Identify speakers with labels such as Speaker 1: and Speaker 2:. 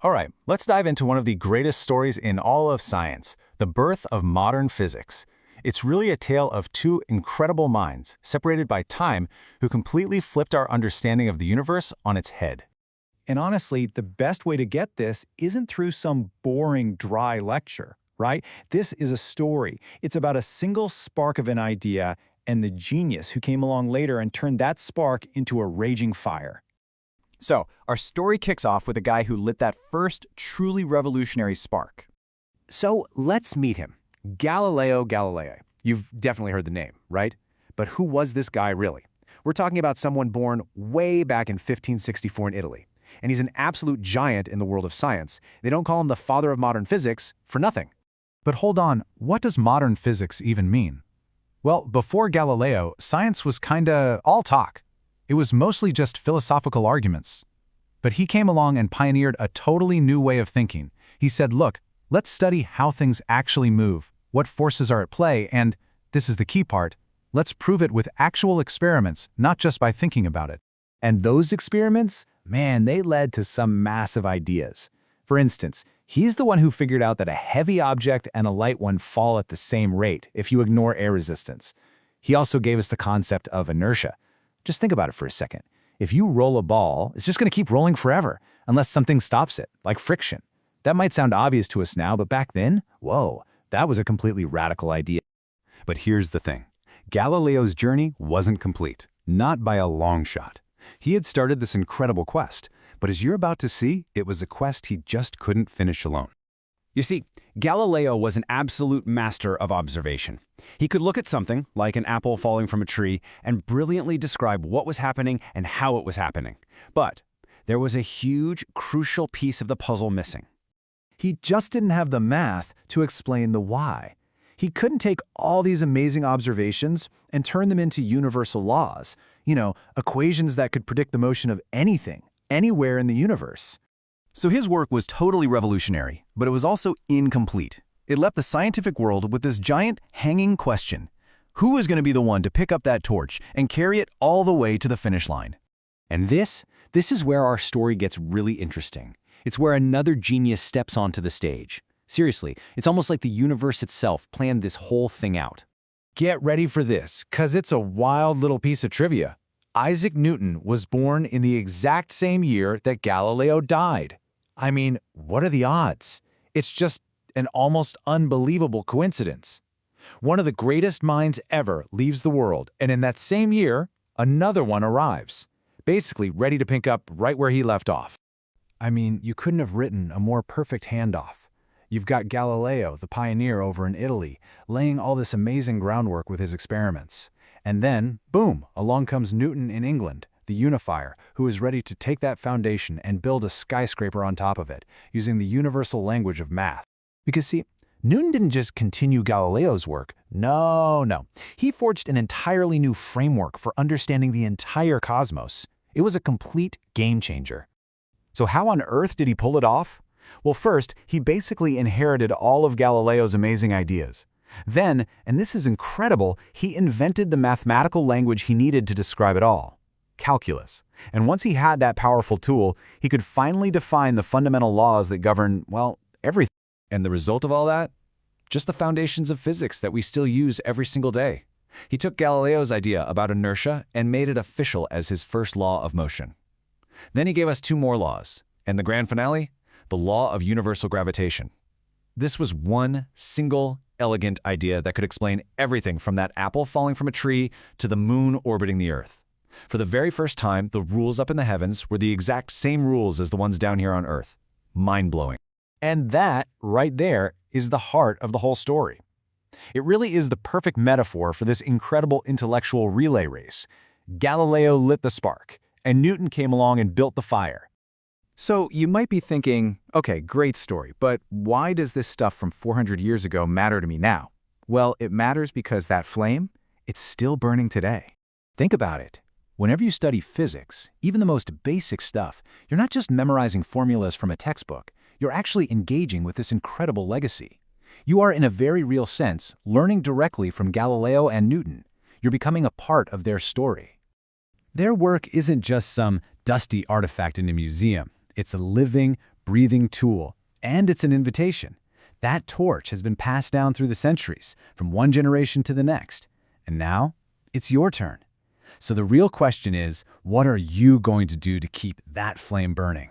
Speaker 1: All right, let's dive into one of the greatest stories in all of science, the birth of modern physics. It's really a tale of two incredible minds, separated by time, who completely flipped our understanding of the universe on its head.
Speaker 2: And honestly, the best way to get this isn't through some boring, dry lecture, right? This is a story. It's about a single spark of an idea and the genius who came along later and turned that spark into a raging fire.
Speaker 3: So, our story kicks off with a guy who lit that first truly revolutionary spark. So, let's meet him. Galileo Galilei. You've definitely heard the name, right? But who was this guy really? We're talking about someone born way back in 1564 in Italy. And he's an absolute giant in the world of science. They don't call him the father of modern physics for nothing.
Speaker 1: But hold on, what does modern physics even mean? Well, before Galileo, science was kinda all talk. It was mostly just philosophical arguments. But he came along and pioneered a totally new way of thinking. He said, look, let's study how things actually move, what forces are at play, and, this is the key part, let's prove it with actual experiments, not just by thinking about it.
Speaker 3: And those experiments, man, they led to some massive ideas. For instance, he's the one who figured out that a heavy object and a light one fall at the same rate if you ignore air resistance. He also gave us the concept of inertia. Just think about it for a second. If you roll a ball, it's just going to keep rolling forever, unless something stops it, like friction. That might sound obvious to us now, but back then, whoa, that was a completely radical idea.
Speaker 4: But here's the thing. Galileo's journey wasn't complete, not by a long shot. He had started this incredible quest, but as you're about to see, it was a quest he just couldn't finish alone.
Speaker 3: You see, Galileo was an absolute master of observation. He could look at something, like an apple falling from a tree, and brilliantly describe what was happening and how it was happening. But there was a huge, crucial piece of the puzzle missing.
Speaker 2: He just didn't have the math to explain the why. He couldn't take all these amazing observations and turn them into universal laws, equations that could predict the motion of anything, anywhere in the universe.
Speaker 3: So his work was totally revolutionary, but it was also incomplete. It left the scientific world with this giant hanging question. Who is going to be the one to pick up that torch and carry it all the way to the finish line? And this is where our story gets really interesting. It's where another genius steps onto the stage. Seriously, it's almost like the universe itself planned this whole thing out.
Speaker 2: Get ready for this, 'cause it's a wild little piece of trivia. Isaac Newton was born in the exact same year that Galileo died. I mean, what are the odds? It's just an almost unbelievable coincidence. One of the greatest minds ever leaves the world, and in that same year, another one arrives, basically ready to pick up right where he left off. I mean, you couldn't have written a more perfect handoff. You've got Galileo, the pioneer over in Italy, laying all this amazing groundwork with his experiments. And then, boom, along comes Newton in England, the unifier, who is ready to take that foundation and build a skyscraper on top of it, using the universal language of math. Because see, Newton didn't just continue Galileo's work. No. He forged an entirely new framework for understanding the entire cosmos. It was a complete game changer. So how on earth did he pull it off? Well, first, he basically inherited all of Galileo's amazing ideas. Then, and this is incredible, he invented the mathematical language he needed to describe it all. Calculus. And once he had that powerful tool, he could finally define the fundamental laws that govern, well, everything. And the result of all that? Just the foundations of physics that we still use every single day. He took Galileo's idea about inertia and made it official as his first law of motion. Then he gave us two more laws, and the grand finale? The law of universal gravitation. This was one single, elegant idea that could explain everything from that apple falling from a tree to the moon orbiting the Earth. For the very first time, the rules up in the heavens were the exact same rules as the ones down here on Earth. Mind-blowing. And that, right there, is the heart of the whole story. It really is the perfect metaphor for this incredible intellectual relay race. Galileo lit the spark, and Newton came along and built the fire. So you might be thinking, okay, great story, but why does this stuff from 400 years ago matter to me now? Well, it matters because that flame, it's still burning today. Think about it. Whenever you study physics, even the most basic stuff, you're not just memorizing formulas from a textbook. You're actually engaging with this incredible legacy. You are, in a very real sense, learning directly from Galileo and Newton. You're becoming a part of their story. Their work isn't just some dusty artifact in a museum. It's a living, breathing tool, and it's an invitation. That torch has been passed down through the centuries, from one generation to the next. And now, it's your turn. So the real question is, what are you going to do to keep that flame burning?